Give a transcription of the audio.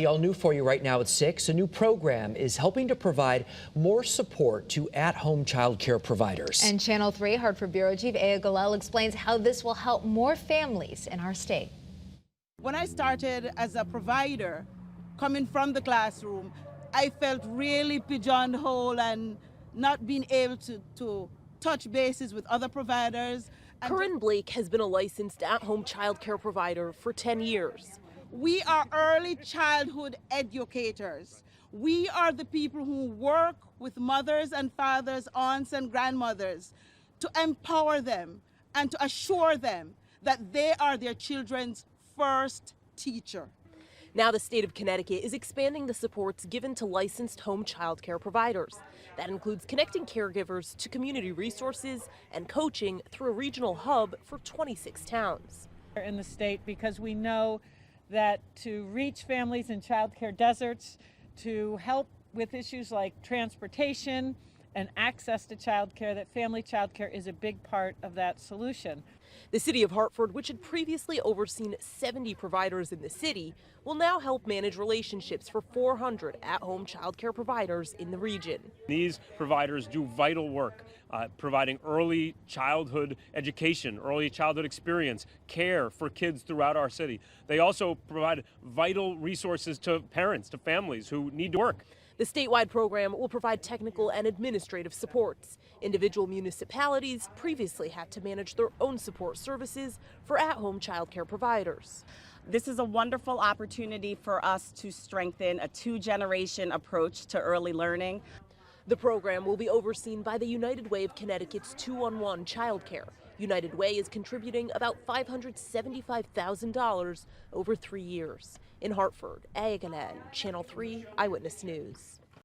All new for you right now at 6. A new program is helping to provide more support to at-home child care providers. And Channel 3 Hartford Bureau Chief Aya Galel explains how this will help more families in our state. When I started as a provider, coming from the classroom, I felt really pigeonholed and not being able to touch bases with other providers. Corinne Blake has been a licensed at-home child care provider for 10 years. We are early childhood educators. We are the people who work with mothers and fathers, aunts and grandmothers to empower them and to assure them that they are their children's first teacher. Now the state of Connecticut is expanding the supports given to licensed home child care providers. That includes connecting caregivers to community resources and coaching through a regional hub for 26 towns. In the state, because we know that to reach families in child care deserts, to help with issues like transportation and access to child care, that family child care is a big part of that solution. The city of Hartford, which had previously overseen 70 providers in the city, will now help manage relationships for 400 at-home child care providers in the region. These providers do vital work, providing early childhood education, early childhood experience, care for kids throughout our city. They also provide vital resources to parents, to families who need to work. The statewide program will provide technical and administrative supports. Individual municipalities previously had to manage their own support services for at-home child care providers. This is a wonderful opportunity for us to strengthen a two-generation approach to early learning. The program will be overseen by the United Way of Connecticut's 2-on-1 child care. United Way is contributing about $575,000 over 3 years. In Hartford, Aya Galel, Channel 3 Eyewitness News.